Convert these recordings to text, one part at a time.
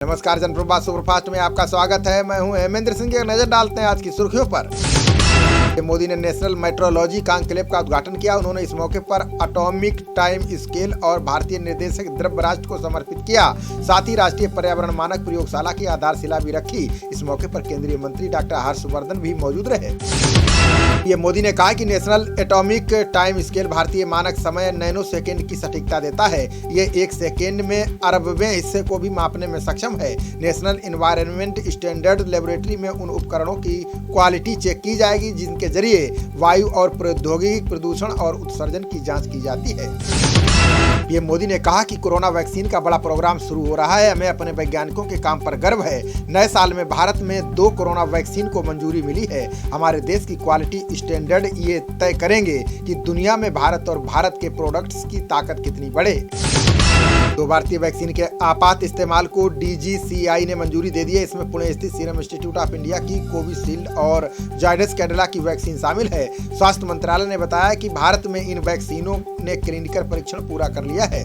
नमस्कार, जनप्रभा सुपरफास्ट में आपका स्वागत है। मैं हूं हेमेंद्र सिंह। एक नजर डालते हैं आज की सुर्खियों पर। मोदी ने नेशनल मेट्रोलॉजी कॉन्क्लेव का उद्घाटन किया। उन्होंने इस मौके पर एटॉमिक टाइम स्केल और भारतीय निर्देशक द्रव्य राष्ट्र को समर्पित किया। साथ ही राष्ट्रीय पर्यावरण मानक प्रयोगशाला की आधारशिला भी रखी। इस मौके पर केंद्रीय मंत्री डॉक्टर हर्षवर्धन भी मौजूद रहे। मोदी ने कहा कि नेशनल एटॉमिक टाइम स्केल भारतीय मानक समय नैनो सेकेंड की सटीकता देता है। ये 1 सेकेंड में अरबवें हिस्से को भी मापने में सक्षम है। नेशनल एनवायरनमेंट स्टैंडर्ड लेबोरेटरी में उन उपकरणों की क्वालिटी चेक की जाएगी जिनके जरिए वायु और प्रौद्योगिकी प्रदूषण और उत्सर्जन की जांच की जाती है। पीएम मोदी ने कहा कि कोरोना वैक्सीन का बड़ा प्रोग्राम शुरू हो रहा है। हमें अपने वैज्ञानिकों के काम पर गर्व है। नए साल में भारत में 2 कोरोना वैक्सीन को मंजूरी मिली है। हमारे देश की क्वालिटी स्टैंडर्ड ये तय करेंगे कि दुनिया में भारत और भारत के प्रोडक्ट्स की ताकत कितनी बढ़े। 2 भारतीय वैक्सीन के आपात इस्तेमाल को DGCI ने मंजूरी दे दी है। इसमें पुणे स्थित सीरम इंस्टीट्यूट ऑफ इंडिया की कोविशील्ड और जायडस कैडिला की वैक्सीन शामिल है। स्वास्थ्य मंत्रालय ने बताया कि भारत में इन वैक्सीनों ने क्लिनिकल परीक्षण पूरा कर लिया है।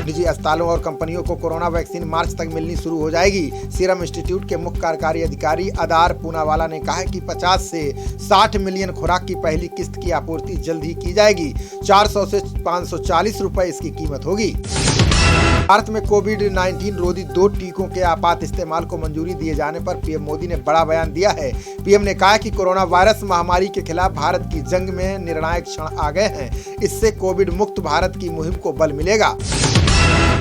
निजी अस्पतालों और कंपनियों को कोरोना वैक्सीन मार्च तक मिलनी शुरू हो जाएगी। सीरम इंस्टीट्यूट के मुख्य कार्यकारी अधिकारी अदार पूनावाला ने कहा कि 50 से 60 मिलियन खुराक की पहली किस्त की आपूर्ति जल्द ही की जाएगी। 400 से 540 रुपए इसकी कीमत होगी। भारत में कोविड-19 रोधी 2 टीकों के आपात इस्तेमाल को मंजूरी दिए जाने पर पीएम मोदी ने बड़ा बयान दिया है। पीएम ने कहा कि कोरोना वायरस महामारी के खिलाफ भारत की जंग में निर्णायक क्षण आ गए हैं। इससे कोविड मुक्त भारत की मुहिम को बल मिलेगा।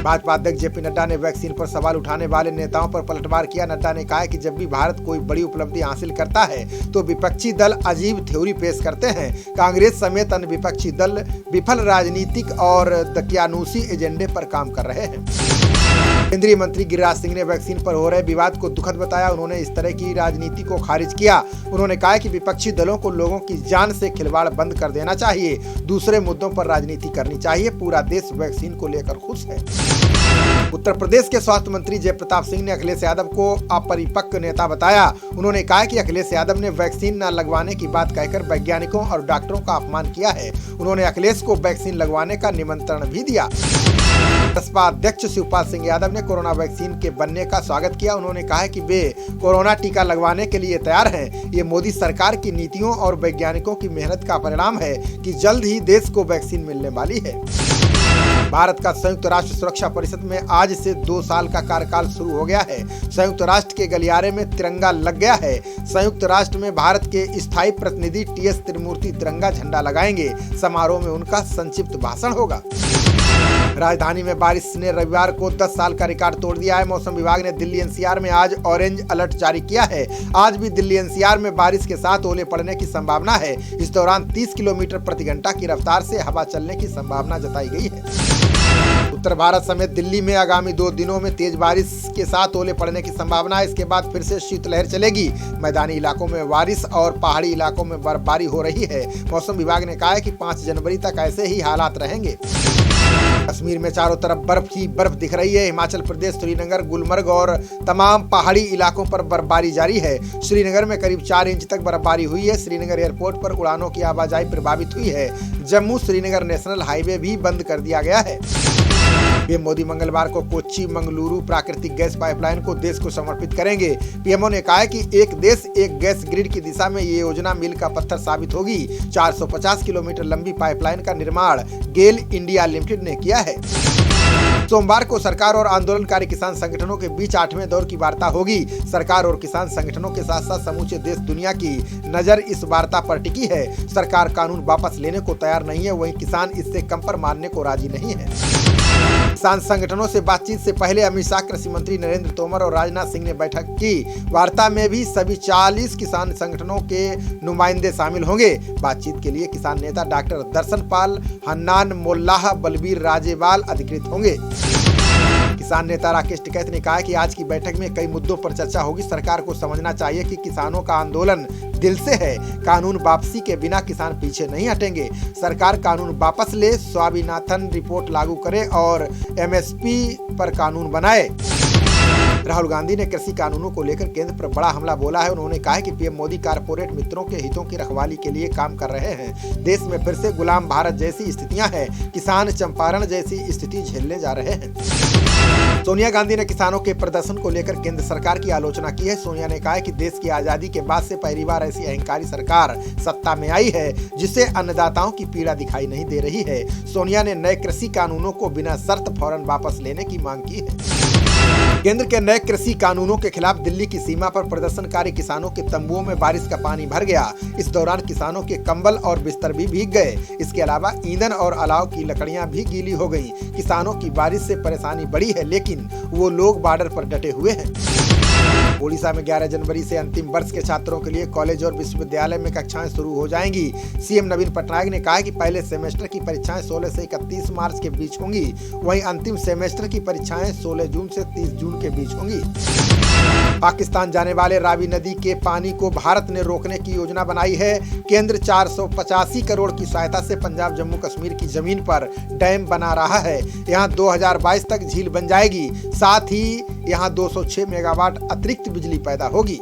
भाजपा अध्यक्ष जेपी नड्डा ने वैक्सीन पर सवाल उठाने वाले नेताओं पर पलटवार किया। नड्डा ने कहा कि जब भी भारत कोई बड़ी उपलब्धि हासिल करता है तो विपक्षी दल अजीब थ्योरी पेश करते हैं। कांग्रेस समेत अन्य विपक्षी दल विफल राजनीतिक और दकियानूसी एजेंडे पर काम कर रहे हैं। केंद्रीय मंत्री गिरिराज सिंह ने वैक्सीन पर हो रहे विवाद को दुखद बताया। उन्होंने इस तरह की राजनीति को खारिज किया। उन्होंने कहा कि विपक्षी दलों को लोगों की जान से खिलवाड़ बंद कर देना चाहिए। दूसरे मुद्दों पर राजनीति करनी चाहिए। पूरा देश वैक्सीन को लेकर खुश है। उत्तर प्रदेश के स्वास्थ्य मंत्री जयप्रताप सिंह ने अखिलेश यादव को अपरिपक्व नेता बताया। उन्होंने कहा कि अखिलेश यादव ने वैक्सीन न लगवाने की बात कहकर वैज्ञानिकों और डॉक्टरों का अपमान किया है। उन्होंने अखिलेश को वैक्सीन लगवाने का निमंत्रण भी दिया। बसपा अध्यक्ष शिवपाल सिंह यादव ने कोरोना वैक्सीन के बनने का स्वागत किया। उन्होंने कहा कि वे कोरोना टीका लगवाने के लिए तैयार हैं। ये मोदी सरकार की नीतियों और वैज्ञानिकों की मेहनत का परिणाम है कि जल्द ही देश को वैक्सीन मिलने वाली है। भारत का संयुक्त राष्ट्र सुरक्षा परिषद में आज से 2 साल का कार्यकाल शुरू हो गया है। संयुक्त राष्ट्र के गलियारे में तिरंगा लग गया है। संयुक्त राष्ट्र में भारत के स्थायी प्रतिनिधि TS त्रिमूर्ति तिरंगा झंडा लगाएंगे। समारोह में उनका संक्षिप्त भाषण होगा। राजधानी में बारिश ने रविवार को 10 साल का रिकॉर्ड तोड़ दिया है। मौसम विभाग ने दिल्ली NCR में आज ऑरेंज अलर्ट जारी किया है। आज भी दिल्ली NCR में बारिश के साथ ओले पड़ने की संभावना है। इस दौरान 30 किलोमीटर प्रति घंटा की रफ्तार से हवा चलने की संभावना जताई गई है। उत्तर भारत समेत दिल्ली में आगामी 2 दिनों में तेज बारिश के साथ ओले पड़ने की संभावना है। इसके बाद फिर से शीतलहर चलेगी। मैदानी इलाकों में बारिश और पहाड़ी इलाकों में बर्फबारी हो रही है। मौसम विभाग ने कहा है कि 5 जनवरी तक ऐसे ही हालात रहेंगे। कश्मीर में चारों तरफ बर्फ ही बर्फ दिख रही है। हिमाचल प्रदेश, श्रीनगर, गुलमर्ग और तमाम पहाड़ी इलाकों पर बर्फबारी जारी है। श्रीनगर में करीब 4 इंच तक बर्फबारी हुई है। श्रीनगर एयरपोर्ट पर उड़ानों की आवाजाही प्रभावित हुई है। जम्मू श्रीनगर नेशनल हाईवे भी बंद कर दिया गया है। पीएम मोदी मंगलवार को कोच्चि मंगलुरु प्राकृतिक गैस पाइपलाइन को देश को समर्पित करेंगे। पीएमओ ने कहा है कि एक देश एक गैस ग्रिड की दिशा में ये योजना मील का पत्थर साबित होगी। 450 किलोमीटर लंबी पाइपलाइन का निर्माण गेल इंडिया लिमिटेड ने किया है। सोमवार को सरकार और आंदोलनकारी किसान संगठनों के बीच 8वें दौर की वार्ता होगी। सरकार और किसान संगठनों के साथ साथ समूचे देश दुनिया की नजर इस वार्ता पर टिकी है। सरकार कानून वापस लेने को तैयार नहीं है, वहीं किसान इससे कम पर मानने को राजी नहीं है। किसान संगठनों से बातचीत से पहले अमित शाह, कृषि मंत्री नरेंद्र तोमर और राजनाथ सिंह ने बैठक की। वार्ता में भी सभी 40 किसान संगठनों के नुमाइंदे शामिल होंगे। बातचीत के लिए किसान नेता डॉक्टर दर्शन पाल, हन्नान मोल्लाह, बलबीर राजेवाल अधिकृत होंगे। किसान नेता राकेश टिकैत ने कहा कि आज की बैठक में कई मुद्दों पर चर्चा होगी। सरकार को समझना चाहिए कि किसानों का आंदोलन दिल से है। कानून वापसी के बिना किसान पीछे नहीं हटेंगे। सरकार कानून वापस ले, स्वामीनाथन रिपोर्ट लागू करे और MSP पर कानून बनाए। राहुल गांधी ने कृषि कानूनों को लेकर केंद्र पर बड़ा हमला बोला है। उन्होंने कहा है कि पीएम मोदी कारपोरेट मित्रों के हितों की रखवाली के लिए काम कर रहे हैं। देश में फिर से गुलाम भारत जैसी स्थितियां हैं। किसान चंपारण जैसी स्थिति झेलने जा रहे हैं। सोनिया गांधी ने किसानों के प्रदर्शन को लेकर केंद्र सरकार की आलोचना की है। सोनिया ने कहा है कि देश की आजादी के बाद से पहली बार ऐसी अहंकारी सरकार सत्ता में आई है जिससे अन्नदाताओं की पीड़ा दिखाई नहीं दे रही है। सोनिया ने नए कृषि कानूनों को बिना शर्त फौरन वापस लेने की मांग की है। केंद्र के नए कृषि कानूनों के खिलाफ दिल्ली की सीमा पर प्रदर्शनकारी किसानों के तंबुओं में बारिश का पानी भर गया। इस दौरान किसानों के कंबल और बिस्तर भी भीग गए। इसके अलावा ईंधन और अलाव की लकड़ियां भी गीली हो गईं। किसानों की बारिश से परेशानी बढ़ी है, लेकिन वो लोग बॉर्डर पर डटे हुए हैं। ओडिशा में 11 जनवरी से अंतिम वर्ष के छात्रों के लिए कॉलेज और विश्वविद्यालय में कक्षाएं शुरू हो जाएंगी। सीएम नवीन पटनायक ने कहा कि पहले सेमेस्टर की परीक्षाएं 16 से 31 मार्च के बीच होंगी। वहीं अंतिम सेमेस्टर की परीक्षाएं 16 जून से 30 जून के बीच होंगी। पाकिस्तान जाने वाले रावी नदी के पानी को भारत ने रोकने की योजना बनाई है। केंद्र 485 करोड़ की सहायता से पंजाब जम्मू कश्मीर की जमीन पर डैम बना रहा है। यहां 2022 तक झील बन जाएगी। साथ ही यहां 206 मेगावाट अतिरिक्त बिजली पैदा होगी।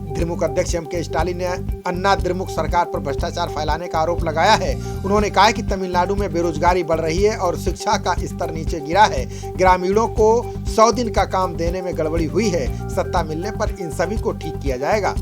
द्रमुक अध्यक्ष एम.के. स्टालिन ने अन्ना द्रमुक सरकार पर भ्रष्टाचार फैलाने का आरोप लगाया है। उन्होंने कहा कि तमिलनाडु में बेरोजगारी बढ़ रही है और शिक्षा का स्तर नीचे गिरा है। ग्रामीणों को 100 दिन का काम देने में गड़बड़ी हुई है। सत्ता मिलने पर इन सभी को ठीक किया जाएगा।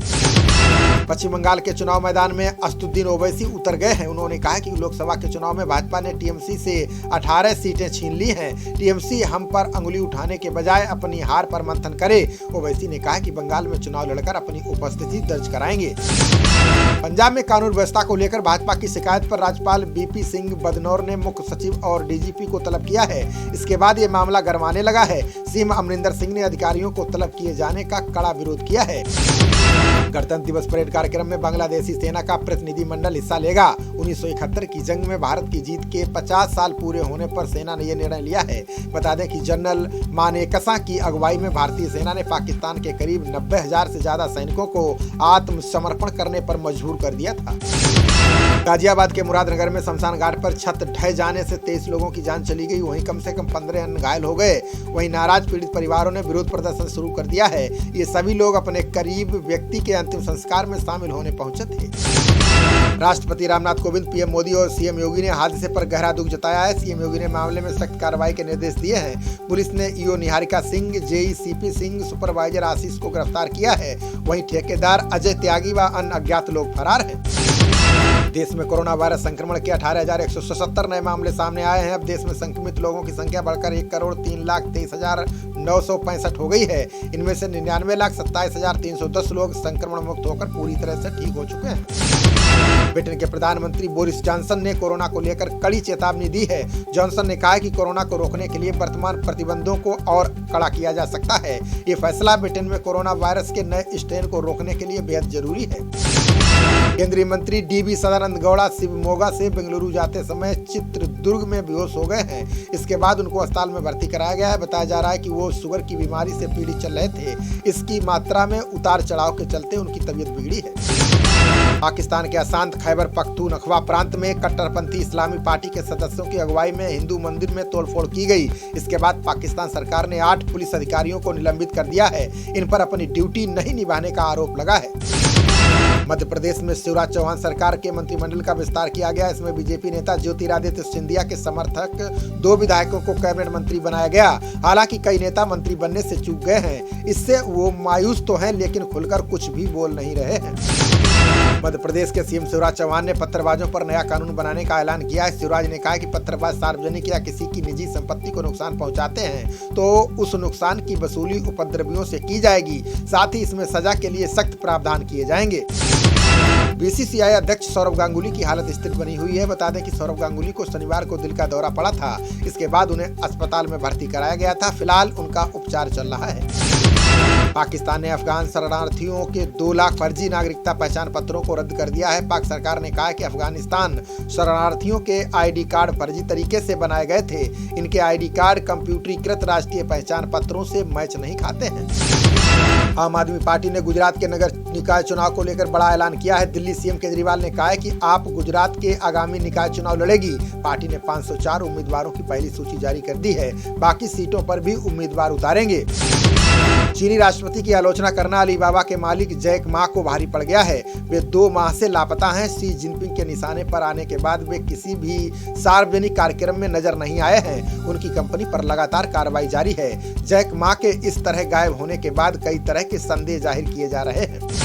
पश्चिम बंगाल के चुनाव मैदान में असदुद्दीन ओवैसी उतर गए हैं। उन्होंने कहा कि लोकसभा के चुनाव में भाजपा ने टीएमसी से 18 सीटें छीन ली हैं। टीएमसी हम पर अंगुली उठाने के बजाय अपनी हार पर मंथन करे। ओवैसी ने कहा कि बंगाल में चुनाव लड़कर अपनी उपस्थिति दर्ज कराएंगे। पंजाब में कानून व्यवस्था को लेकर भाजपा की शिकायत पर राज्यपाल बीपी सिंह बदनौर ने मुख्य सचिव और डीजीपी को तलब किया है। इसके बाद ये मामला गरमाने लगा है। सीएम अमरिंदर सिंह ने अधिकारियों को तलब किए जाने का कड़ा विरोध किया है। गणतंत्र दिवस परेड कार्यक्रम में बांग्लादेशी सेना का प्रतिनिधिमंडल हिस्सा लेगा। 1971 की जंग में भारत की जीत के 50 साल पूरे होने पर सेना ने यह निर्णय लिया है। बता दें कि जनरल मानेकशा की अगुवाई में भारतीय सेना ने पाकिस्तान के करीब 90,000 से ज्यादा सैनिकों को आत्मसमर्पण करने पर मजबूर कर दिया था। गाजियाबाद के मुरादनगर में शमशान घाट पर छत ढह जाने से 23 लोगों की जान चली गई। वहीं कम से कम 15 अन्य घायल हो गए। वहीं नाराज पीड़ित परिवारों ने विरोध प्रदर्शन शुरू कर दिया है। ये सभी लोग अपने करीब व्यक्ति के अंतिम संस्कार में शामिल होने पहुंचे थे। राष्ट्रपति रामनाथ कोविंद, पीएम मोदी और सीएम योगी ने हादसे पर गहरा दुख जताया है। सीएम योगी ने मामले में सख्त कार्रवाई के निर्देश दिए हैं। पुलिस ने EO Niharika Singh, JE CP Singh, supervisor Ashish को गिरफ्तार किया है। वहीं ठेकेदार अजय त्यागी व अन्य अज्ञात लोग फरार हैं। देश में कोरोना वायरस संक्रमण के 18,177 नए मामले सामने आए हैं। अब देश में संक्रमित लोगों की संख्या बढ़कर 1,03,23,965 हो गई है। इनमें से 99,27,310 लोग संक्रमण मुक्त होकर पूरी तरह से ठीक हो चुके हैं। ब्रिटेन के प्रधानमंत्री बोरिस जॉनसन ने कोरोना को लेकर कड़ी चेतावनी दी है। जॉनसन ने कहा कि कोरोना को रोकने के लिए वर्तमान प्रतिबंधों को और कड़ा किया जा सकता है। ये फैसला ब्रिटेन में कोरोना वायरस के नए स्ट्रेन को रोकने के लिए बेहद जरूरी है। केंद्रीय मंत्री डीवी सदानंद गौड़ा शिवमोगा से बेंगलुरु जाते समय चित्रदुर्ग में बेहोश हो गए हैं। इसके बाद उनको अस्पताल में भर्ती कराया गया है। बताया जा रहा है कि वो शुगर की बीमारी से पीड़ित चल रहे थे। इसकी मात्रा में उतार चढ़ाव के चलते उनकी तबीयत बिगड़ी है। पाकिस्तान के अशांत खैबर पख्तूनख्वा प्रांत में कट्टरपंथी इस्लामी पार्टी के सदस्यों की अगुवाई में हिंदू मंदिर में तोड़फोड़ की गई। इसके बाद पाकिस्तान सरकार ने 8 पुलिस अधिकारियों को निलंबित कर दिया है। इन पर अपनी ड्यूटी नहीं निभाने का आरोप लगा है। मध्य प्रदेश में शिवराज चौहान सरकार के मंत्रिमंडल का विस्तार किया गया। इसमें बीजेपी नेता ज्योतिरादित्य सिंधिया के समर्थक 2 विधायकों को कैबिनेट मंत्री बनाया गया। हालांकि कई नेता मंत्री बनने से चूक गए हैं। इससे वो मायूस तो हैं, लेकिन खुलकर कुछ भी बोल नहीं रहे हैं। मध्य प्रदेश के सीएम शिवराज चौहान ने पत्थरबाजों पर नया कानून बनाने का ऐलान किया है। शिवराज ने कहा कि पत्थरबाज सार्वजनिक या किसी की निजी संपत्ति को नुकसान पहुंचाते हैं तो उस नुकसान की वसूली उपद्रवियों से की जाएगी। साथ ही इसमें सजा के लिए सख्त प्रावधान किए जाएंगे। बीसीसीआई अध्यक्ष सौरव गांगुली की हालत स्थिर बनी हुई है। बता दें कि सौरव गांगुली को शनिवार को दिल का दौरा पड़ा था। इसके बाद उन्हें अस्पताल में भर्ती कराया गया था। फिलहाल उनका उपचार चल रहा है। पाकिस्तान ने अफगान शरणार्थियों के 2 लाख फर्जी नागरिकता पहचान पत्रों को रद्द कर दिया है। पाक सरकार ने कहा है कि अफगानिस्तान शरणार्थियों के आईडी कार्ड फर्जी तरीके से बनाए गए थे। इनके आईडी कार्ड कंप्यूटरीकृत राष्ट्रीय पहचान पत्रों से मैच नहीं खाते हैं। आम आदमी पार्टी ने गुजरात के नगर निकाय चुनाव को लेकर बड़ा ऐलान किया है। दिल्ली सीएम केजरीवाल ने कहा है कि आप गुजरात के आगामी निकाय चुनाव लड़ेगी। पार्टी ने 504 उम्मीदवारों की पहली सूची जारी कर दी है। बाकी सीटों पर भी उम्मीदवार उतारेंगे। चीनी राष्ट्रपति की आलोचना करना अलीबाबा के मालिक जैक मा को भारी पड़ गया है। वे 2 माह से लापता हैं। शी जिनपिंग के निशाने पर आने के बाद वे किसी भी सार्वजनिक कार्यक्रम में नजर नहीं आए हैं। उनकी कंपनी पर लगातार कार्रवाई जारी है। जैक मा के इस तरह गायब होने के बाद कई तरह के संदेह जाहिर किए जा रहे हैं।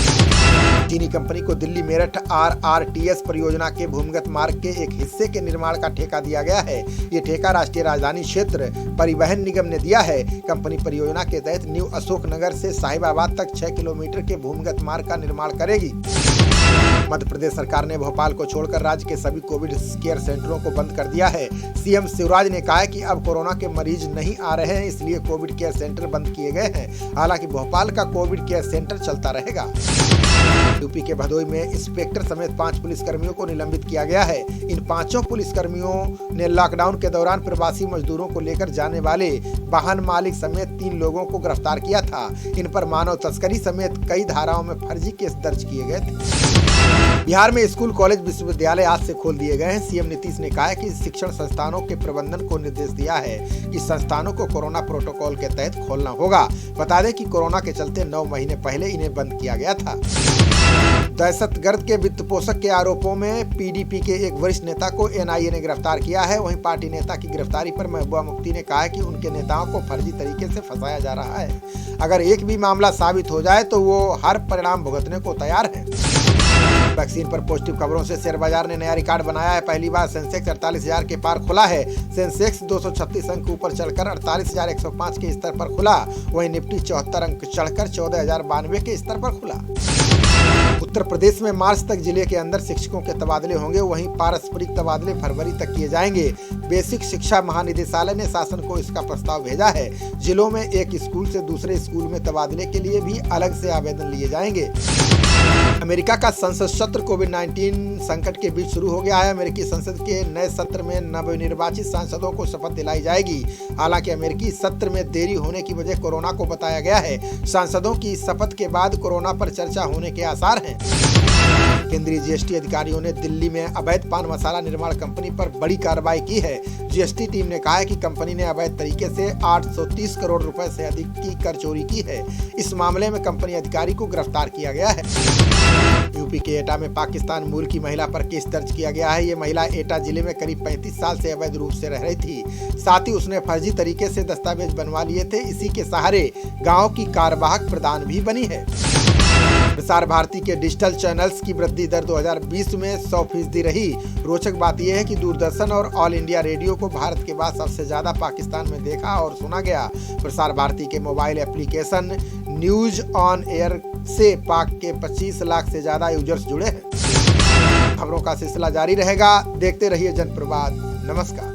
चीनी कंपनी को दिल्ली मेरठ RRTS परियोजना के भूमिगत मार्ग के एक हिस्से के निर्माण का ठेका दिया गया है। ये ठेका राष्ट्रीय राजधानी क्षेत्र परिवहन निगम ने दिया है। कंपनी परियोजना के तहत न्यू अशोकनगर से साहिबाबाद तक 6 किलोमीटर के भूमिगत मार्ग का निर्माण करेगी। मध्य प्रदेश सरकार ने भोपाल को छोड़कर राज्य के सभी कोविड केयर सेंटरों को बंद कर दिया है। सीएम शिवराज ने कहा है कि अब कोरोना के मरीज नहीं आ रहे हैं, इसलिए कोविड केयर सेंटर बंद किए गए हैं। हालांकि भोपाल का कोविड केयर सेंटर चलता रहेगा। यूपी के भदोई में इंस्पेक्टर समेत 5 पुलिसकर्मियों को निलंबित किया गया है। इन 5 पुलिसकर्मियों ने लॉकडाउन के दौरान प्रवासी मजदूरों को लेकर जाने वाले वाहन मालिक समेत 3 लोगों को गिरफ्तार किया था। इन पर मानव तस्करी समेत कई धाराओं में फर्जी केस दर्ज किए गए थे। बिहार में स्कूल, कॉलेज, विश्वविद्यालय आज से खोल दिए गए हैं। सीएम नीतीश ने कहा है कि शिक्षण संस्थानों के प्रबंधन को निर्देश दिया है कि संस्थानों को कोरोना प्रोटोकॉल के तहत खोलना होगा। बता दें कि कोरोना के चलते 9 महीने पहले इन्हें बंद किया गया था। दहशतगर्द के वित्त पोषक के आरोपों में पीडीपी के एक वरिष्ठ नेता को एनआईए ने गिरफ्तार किया है। वहीं पार्टी नेता की गिरफ्तारी पर महबूबा मुफ्ती ने कहा है कि उनके नेताओं को फर्जी तरीके से फंसाया जा रहा है। अगर एक भी मामला साबित हो जाए तो वो हर परिणाम भुगतने को तैयार है। वैक्सीन पर पॉजिटिव खबरों से शेयर बाजार ने नया रिकॉर्ड बनाया है। पहली बार सेंसेक्स 48,000 के पार खुला है। सेंसेक्स 236 अंक ऊपर चढ़कर 48,105 के स्तर पर खुला। वहीं निफ्टी 74 अंक चढ़कर 14,092 के स्तर पर खुला। उत्तर प्रदेश में मार्च तक जिले के अंदर शिक्षकों के तबादले होंगे। वहीं पारस्परिक तबादले फरवरी तक किए जाएंगे। बेसिक शिक्षा महानिदेशालय ने शासन को इसका प्रस्ताव भेजा है। जिलों में एक स्कूल से दूसरे स्कूल में तबादले के लिए भी अलग से आवेदन लिए जाएंगे। अमेरिका का संसद सत्र कोविड-19 संकट के बीच शुरू हो गया है। अमेरिकी संसद के नए सत्र में नवनिर्वाचित सांसदों को शपथ दिलाई जाएगी। हालांकि अमेरिकी सत्र में देरी होने की वजह कोरोना को बताया गया है। सांसदों की शपथ के बाद कोरोना पर चर्चा होने के आसार हैं। केंद्रीय जीएसटी अधिकारियों ने दिल्ली में अवैध पान मसाला निर्माण कंपनी पर बड़ी कार्रवाई की है। जीएसटी टीम ने कहा है कि कंपनी ने अवैध तरीके से 830 करोड़ रुपए से अधिक की कर चोरी की है। इस मामले में कंपनी अधिकारी को गिरफ्तार किया गया है। यूपी के एटा में पाकिस्तान मूल की महिला पर केस दर्ज किया गया है। ये महिला एटा जिले में करीब 35 साल से अवैध रूप से रह रही थी। साथ ही उसने फर्जी तरीके से दस्तावेज बनवा लिए थे। इसी के सहारे गाँव की कार्यवाहक प्रधान भी बनी है। प्रसार भारती के डिजिटल चैनल्स की वृद्धि दर 2020 में 100% रही। रोचक बात यह है कि दूरदर्शन और ऑल इंडिया रेडियो को भारत के बाद सबसे ज्यादा पाकिस्तान में देखा और सुना गया। प्रसार भारती के mobile application news on air से पाक के 25 लाख से ज्यादा यूजर्स जुड़े हैं। खबरों का सिलसिला जारी रहेगा। देखते रहिए जनप्रवाद। नमस्कार।